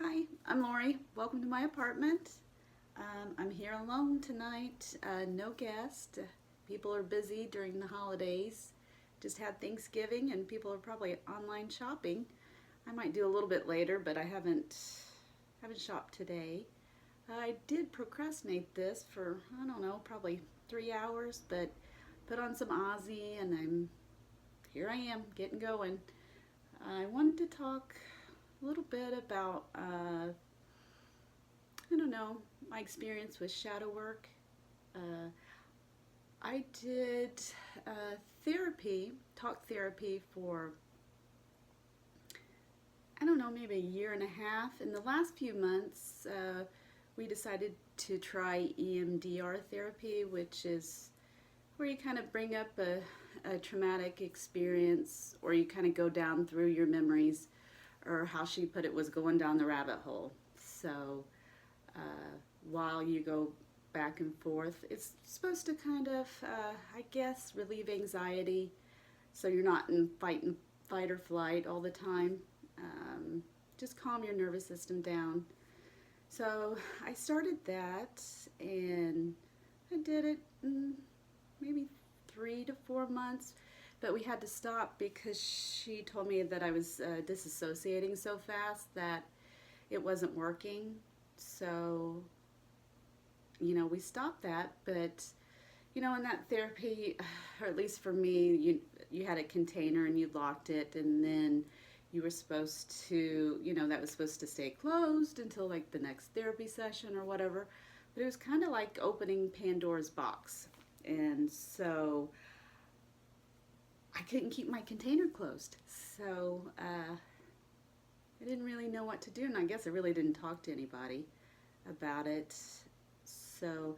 Hi, I'm Lori. Welcome to my apartment. I'm here alone tonight. No guest. People are busy during the holidays. Just had Thanksgiving and people are probably online shopping. I might do a little bit later, but I haven't shopped today. I did procrastinate this for I don't know, probably 3 hours, but put on some Aussie and I am getting going. I wanted to talk a little bit about I don't know, my experience with shadow work. Uh, I did therapy, talk therapy for, I don't know, maybe a year and a half. In the last few months, we decided to try EMDR therapy, which is where you kind of bring up a traumatic experience or you kind of go down through your memories, or how she put it was going down the rabbit hole. So while you go back and forth. It's supposed to kind of, I guess, relieve anxiety, so you're not in fight or flight all the time. Just calm your nervous system down. So I started that, and I did it in maybe 3 to 4 months. But we had to stop because she told me that I was disassociating so fast that it wasn't working. So we stopped that, but in that therapy, or at least for me, you had a container and you locked it, and then you were supposed to, that was supposed to stay closed until like the next therapy session or whatever. But it was kind of like opening Pandora's box, and so I couldn't keep my container closed. So I didn't really know what to do, and I guess I really didn't talk to anybody about it. So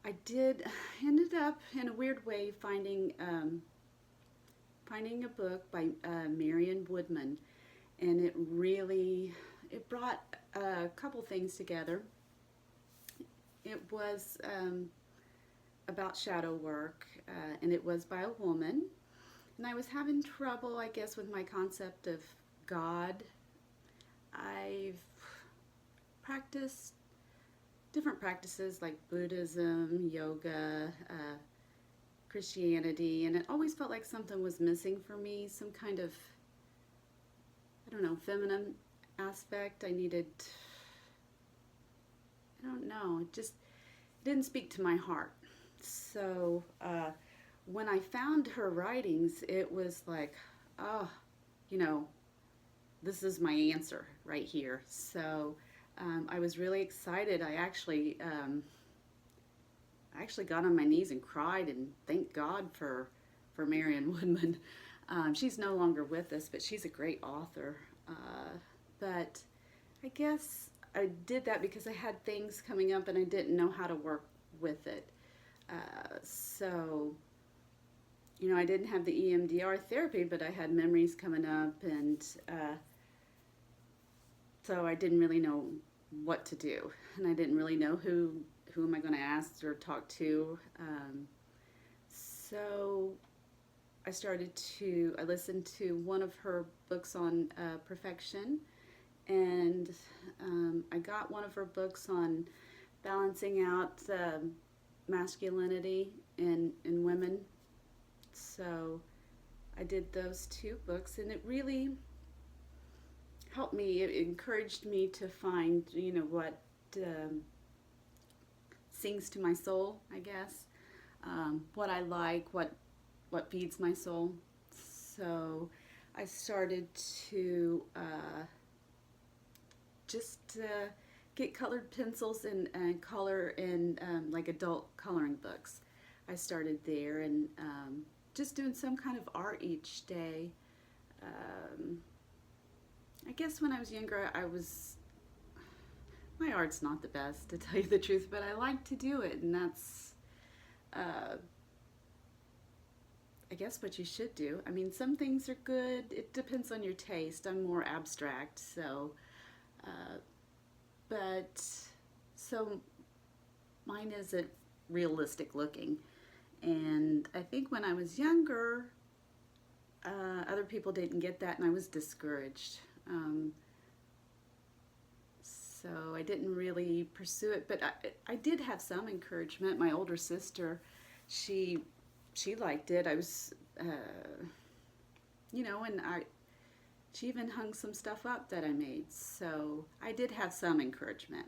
I did ended up in a weird way finding a book by Marion Woodman, and it brought a couple things together. It was about shadow work, and it was by a woman, and I was having trouble, I guess, with my concept of God. I've practiced different practices like Buddhism, yoga, Christianity, and it always felt like something was missing for me, some kind of, I don't know, feminine aspect. I don't know, it just didn't speak to my heart. So when I found her writings, it was like, oh, you know, this is my answer right here. So I was really excited. I actually got on my knees and cried and thanked God for Marion Woodman. She's no longer with us, but she's a great author. But I guess I did that because I had things coming up and I didn't know how to work with it. So, I didn't have the EMDR therapy, but I had memories coming up, and so I didn't really know what to do, and I didn't really know who am I going to ask or talk to. So I listened to one of her books on perfection, and I got one of her books on balancing out masculinity in women. So I did those two books, and it really helped me. It encouraged me to find, what sings to my soul, I guess. What I like, what feeds my soul. So I started to just get colored pencils and color in like adult coloring books. I started there, and just doing some kind of art each day. Um, I guess when I was younger, my art's not the best, to tell you the truth, but I like to do it, and that's, uh, I guess, what you should do. I mean, some things are good. It depends on your taste. I'm more abstract, so, uh, but, so mine isn't realistic looking. And I think when I was younger, other people didn't get that, and I was discouraged. So I didn't really pursue it, but I did have some encouragement. My older sister, she she liked it. I was, and she even hung some stuff up that I made. So I did have some encouragement.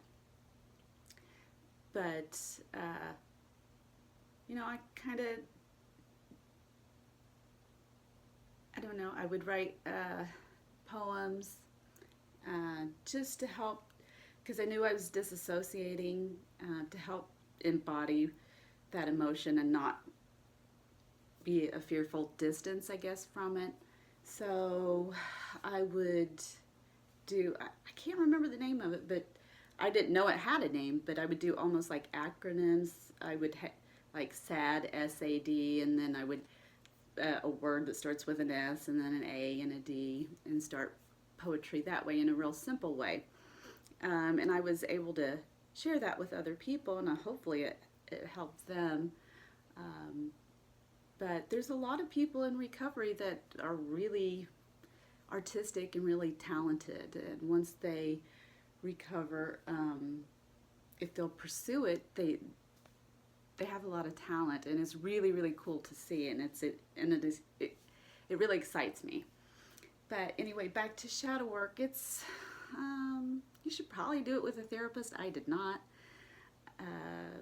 But, I kind of, I don't know, I would write poems just to help, because I knew I was disassociating, to help embody that emotion and not be a fearful distance, I guess, from it. So I would I can't remember the name of it, but I didn't know it had a name, but I would do almost like acronyms. I would like SAD, SAD, and then I would, a word that starts with an S and then an A and a D, and start poetry that way in a real simple way. And I was able to share that with other people, and hopefully it helped them. Um, but there's a lot of people in recovery that are really artistic and really talented, and once they recover, if they'll pursue it, they have a lot of talent, and it's really really cool to see, and it really excites me. But anyway, back to shadow work. It's you should probably do it with a therapist. I did not,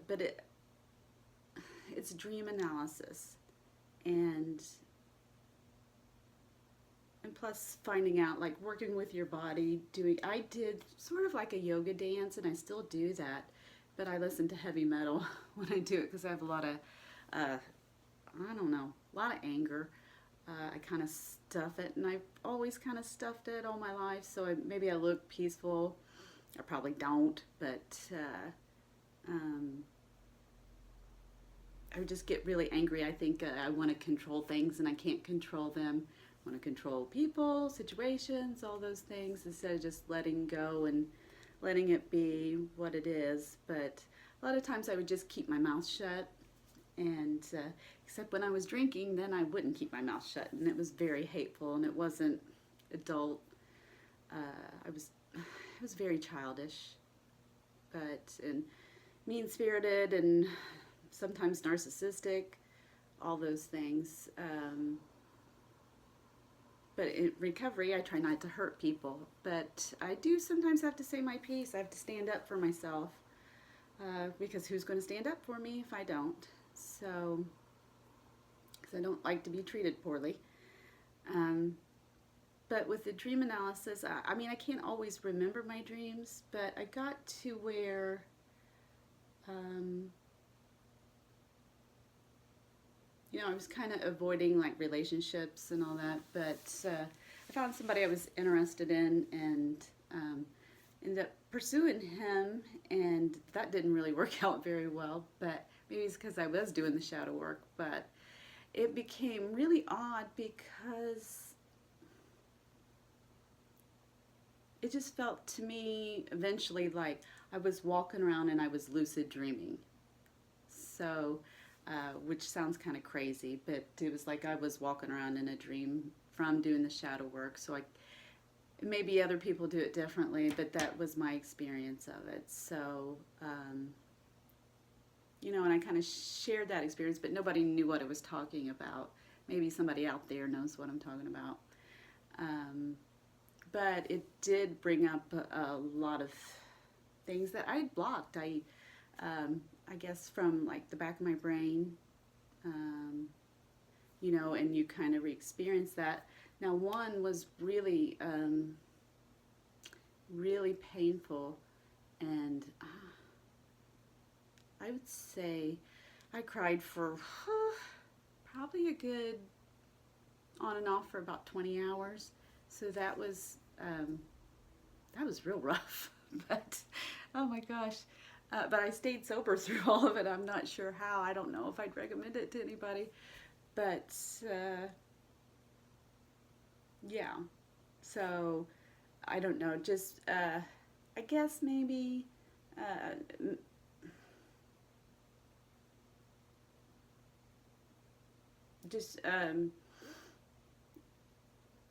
but it's dream analysis, and plus finding out, like, working with your body. I did sort of like a yoga dance, and I still do that, but I listen to heavy metal when I do it because I have a lot of I don't know, a lot of anger. I kind of stuff it, and I've always kind of stuffed it all my life, so maybe I look peaceful. I probably don't, but I would just get really angry. I think I want to control things, and I can't control them. I want to control people, situations, all those things, instead of just letting go and letting it be what it is. But a lot of times I would just keep my mouth shut, and except when I was drinking, then I wouldn't keep my mouth shut, and it was very hateful, and it wasn't adult. It was very childish, and mean-spirited, and sometimes narcissistic, all those things. But in recovery, I try not to hurt people, but I do sometimes have to say my piece. I have to stand up for myself, because who's going to stand up for me if I don't? So, because I don't like to be treated poorly. But with the dream analysis, I mean, I can't always remember my dreams, but I got to where I was kind of avoiding like relationships and all that, but I found somebody I was interested in, and ended up pursuing him, and that didn't really work out very well, but maybe it's because I was doing the shadow work. But it became really odd because it just felt to me eventually like I was walking around and I was lucid dreaming. So, which sounds kind of crazy, but it was like I was walking around in a dream from doing the shadow work. So maybe other people do it differently, but that was my experience of it. So, and I kind of shared that experience, but nobody knew what I was talking about. Maybe somebody out there knows what I'm talking about. But it did bring up a lot of things that I blocked. I guess from like the back of my brain, and you kind of re-experience that. Now, one was really, really painful, and I would say I cried for probably a good on and off for about 20 hours. So that was real rough, but oh my gosh. But I stayed sober through all of it. I'm not sure how. I don't know if I'd recommend it to anybody. But yeah. So I don't know. Just I guess maybe just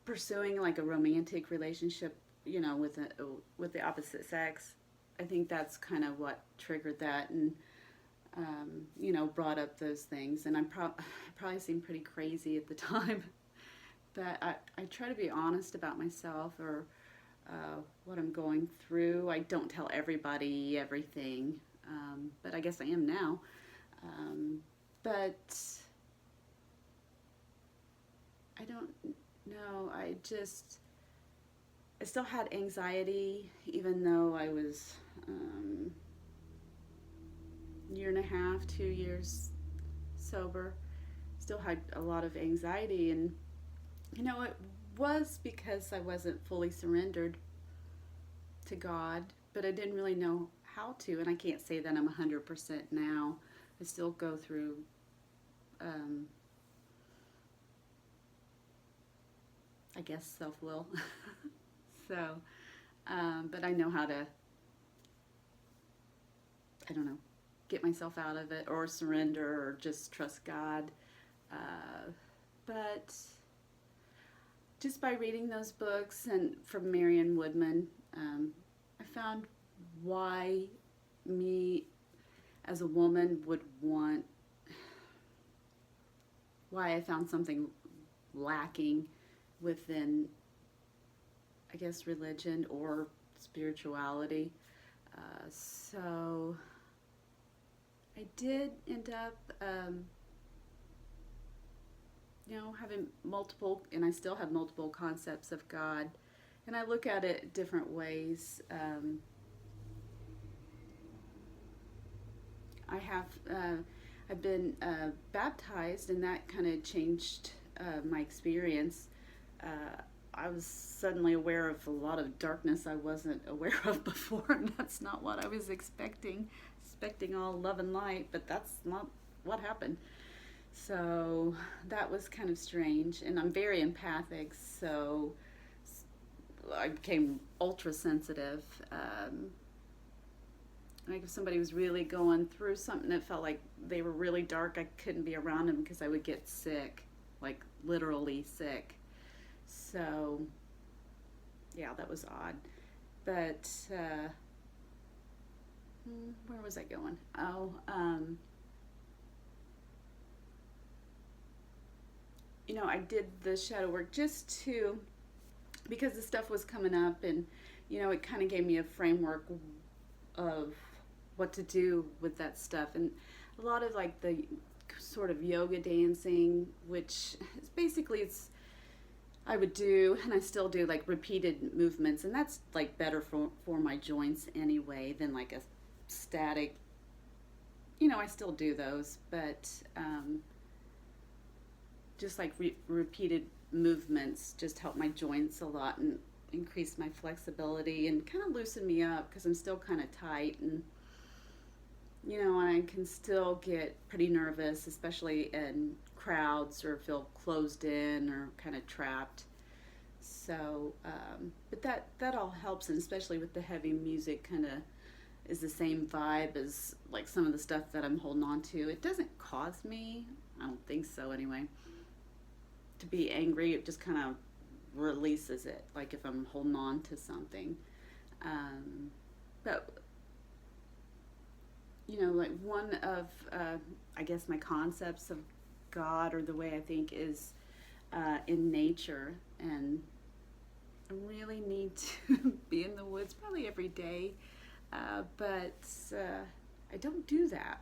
pursuing like a romantic relationship, with the opposite sex. I think that's kind of what triggered that, and brought up those things. And I probably seemed pretty crazy at the time, but I try to be honest about myself, or what I'm going through. I don't tell everybody everything, but I guess I am now. But I don't know. I still had anxiety, even though I was year and a half, 2 years sober. Still had a lot of anxiety, and it was because I wasn't fully surrendered to God, but I didn't really know how to, and I can't say that I'm 100% now. I still go through I guess self-will. So, but I know how to, I don't know, get myself out of it, or surrender, or just trust God. But just by reading those books and from Marion Woodman, I found why me as a woman would want, why I found something lacking within, I guess, religion or spirituality. So I did end up, having multiple, and I still have multiple concepts of God, and I look at it different ways. I've been baptized, and that kind of changed my experience. I was suddenly aware of a lot of darkness I wasn't aware of before, and that's not what I was expecting all love and light, but that's not what happened. So that was kind of strange, and I'm very empathic, so I became ultra sensitive. Like if somebody was really going through something that felt like they were really dark, I couldn't be around them because I would get sick, like literally sick. So yeah, that was odd. But where was I going? I did the shadow work just because the stuff was coming up, and it kind of gave me a framework of what to do with that stuff, and a lot of like the sort of yoga dancing, which is basically, I would do, and I still do, like repeated movements, and that's like better for my joints anyway than like a static. I still do those, but just like repeated movements just help my joints a lot and increase my flexibility and kind of loosen me up, because I'm still kind of tight, and I can still get pretty nervous, especially in crowds, or feel closed in or kind of trapped. So but that all helps, and especially with the heavy music, kind of is the same vibe as like some of the stuff that I'm holding on to. It doesn't cause me, I don't think so anyway, to be angry. It just kind of releases it, like if I'm holding on to something. But like one of I guess my concepts of God, or the way I think, is in nature, and I really need to be in the woods probably every day, but I don't do that,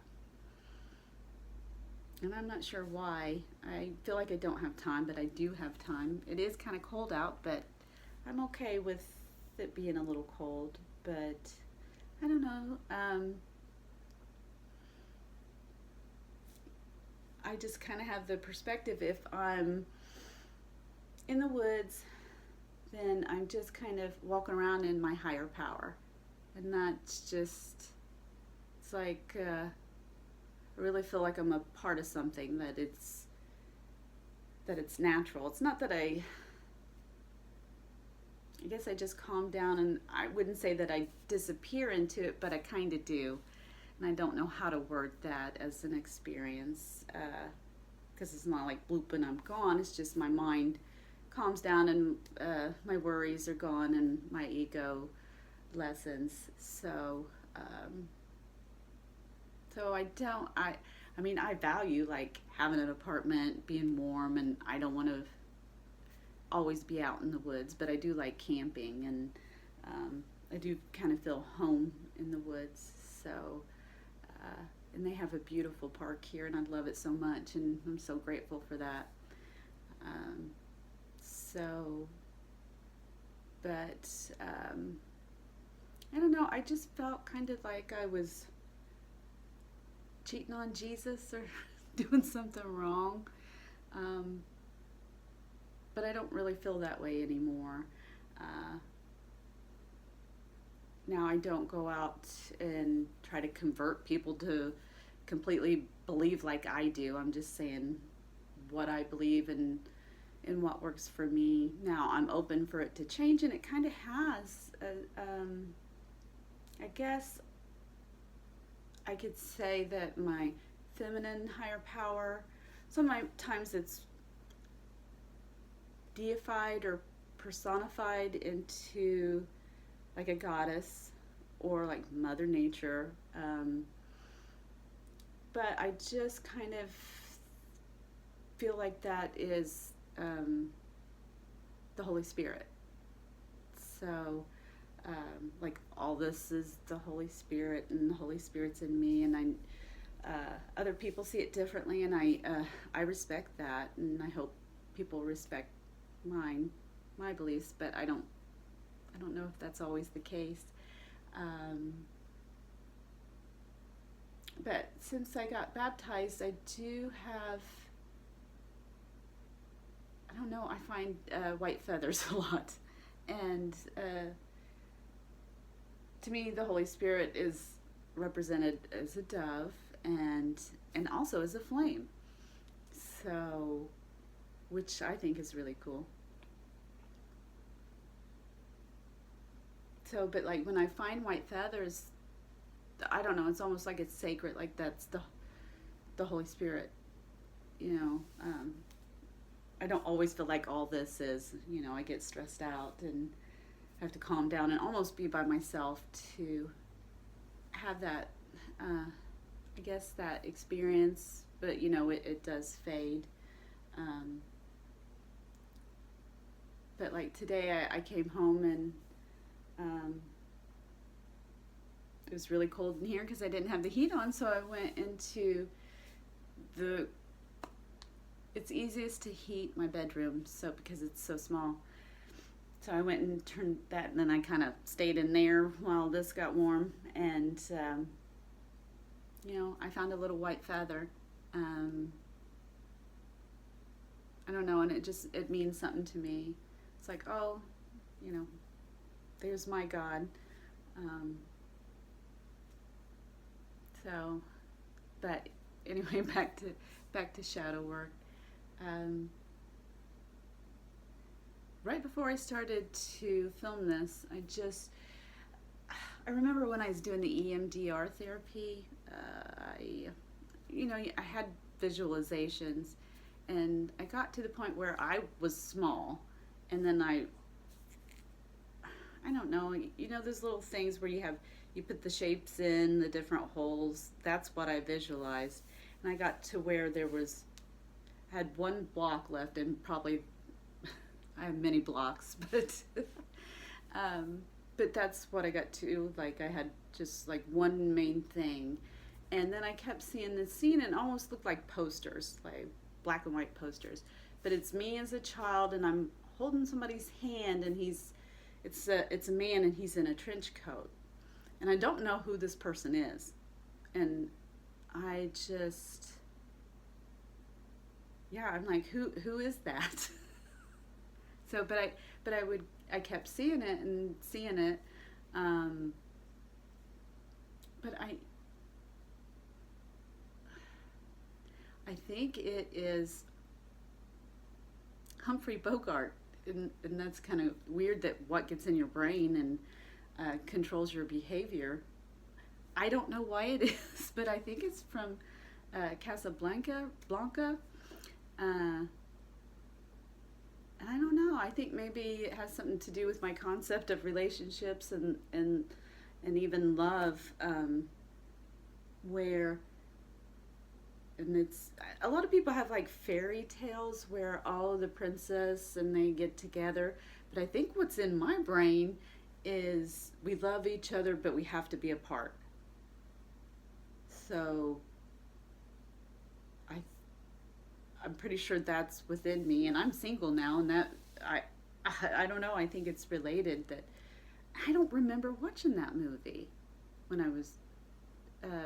and I'm not sure why. I feel like I don't have time, but I do have time. It is kind of cold out, but I'm okay with it being a little cold. But I don't know. I just kind of have the perspective, if I'm in the woods, then I'm just kind of walking around in my higher power. And that's just, it's like, I really feel like I'm a part of something, that it's natural. It's not that I guess I just calm down, and I wouldn't say that I disappear into it, but I kind of do. And I don't know how to word that as an experience, because it's not like bloop and I'm gone. It's just my mind calms down, and my worries are gone, and my ego lessons. So so I mean, I value like having an apartment, being warm, and I don't want to always be out in the woods, but I do like camping, and I do kind of feel home in the woods. So, and they have a beautiful park here, and I love it so much, and I'm so grateful for that. Um, so, but I don't know, I just felt kind of like I was cheating on Jesus or doing something wrong. Um, but I don't really feel that way anymore. Uh, Now I don't go out and try to convert people to completely believe like I do. I'm just saying what I believe and what works for me. Now I'm open for it to change, and it kind of has. I guess I could say that my feminine higher power, sometimes it's deified or personified into like a goddess or like Mother Nature. But I just kind of feel like that is the Holy Spirit. So, like all this is the Holy Spirit, and the Holy Spirit's in me, and other people see it differently, and I respect that, and I hope people respect my beliefs, but I don't know if that's always the case. But since I got baptized, I do have, I don't know, I find white feathers a lot. And to me, the Holy Spirit is represented as a dove and also as a flame. So, which I think is really cool. So, but like when I find white feathers, I don't know, it's almost like it's sacred, like that's the Holy Spirit, you know. I don't always feel like all this is, you know, I get stressed out and have to calm down and almost be by myself to have that, I guess, that experience, but you know, it does fade. Um, but like today I came home and it was really cold in here because I didn't have the heat on, so I went into it's easiest to heat my bedroom, so because it's so small. So I went and turned that, and then I kind of stayed in there while this got warm, and you know, I found a little white feather. I don't know, and it means something to me. It's like, oh, you know, there's my God. So, but anyway, back to shadow work. Right before I started to film this, I remember when I was doing the EMDR therapy, I had visualizations, and I got to the point where I was small, and then I don't know, you know those little things where you put the shapes in the different holes. That's what I visualized, and I got to where had one block left, and probably I have many blocks, but that's what I got to. Like I had just like one main thing, and then I kept seeing this scene, and it almost looked like posters, like black and white posters. But it's me as a child, and I'm holding somebody's hand, and it's a man, and he's in a trench coat, and I don't know who this person is, and I just, yeah, I'm like, who is that? So, I kept seeing it and seeing it, but I think it is Humphrey Bogart, and that's kind of weird that what gets in your brain and controls your behavior. I don't know why it is, but I think it's from Casablanca. I don't know. I think maybe it has something to do with my concept of relationships and even love, where and it's a lot of people have like fairy tales where all of the princess and they get together, but I think what's in my brain is we love each other but we have to be apart. So I I'm pretty sure that's within me, and I'm single now, and that I I don't know. I think it's related that I don't remember watching that movie when I was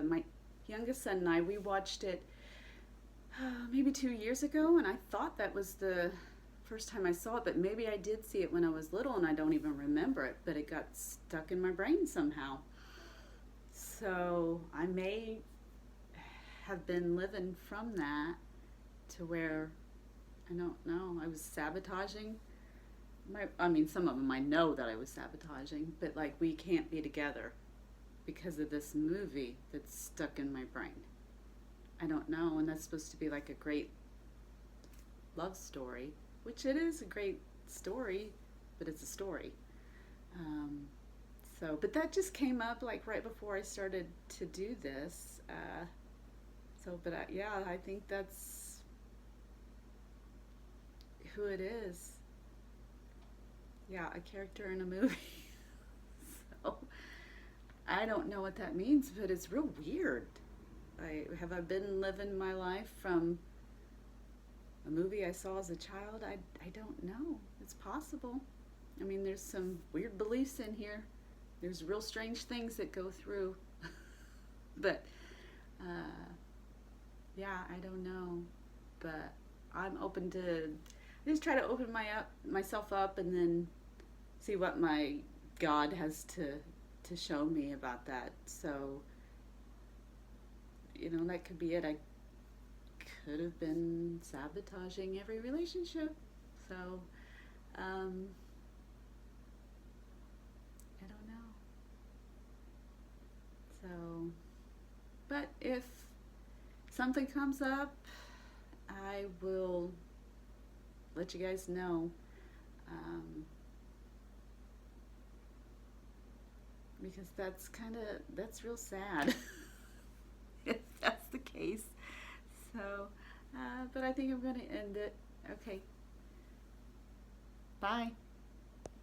my youngest son and I. We watched it maybe 2 years ago, and I thought that was the first time I saw it, but maybe I did see it when I was little and I don't even remember it, but it got stuck in my brain somehow. So I may have been living from that to where I don't know, I was sabotaging I mean, some of them I know that I was sabotaging, but like we can't be together because of this movie that's stuck in my brain. I don't know, and that's supposed to be like a great love story, which it is a great story, but it's a story. Um, but that just came up like right before I started to do this. Yeah, I think that's who it is. Yeah, a character in a movie. So I don't know what that means, but it's real weird. I been living my life from a movie I saw as a child? I don't know. It's possible. I mean, there's some weird beliefs in here. There's real strange things that go through. But uh, yeah, I don't know. But I'm open to. I just try to open myself up, and then see what my God has to show me about that. So that could be it. I could have been sabotaging every relationship. So I don't know. So, but if something comes up, I will let you guys know. Because that's real sad if that's the case. So, but I think I'm going to end it. Okay. Bye.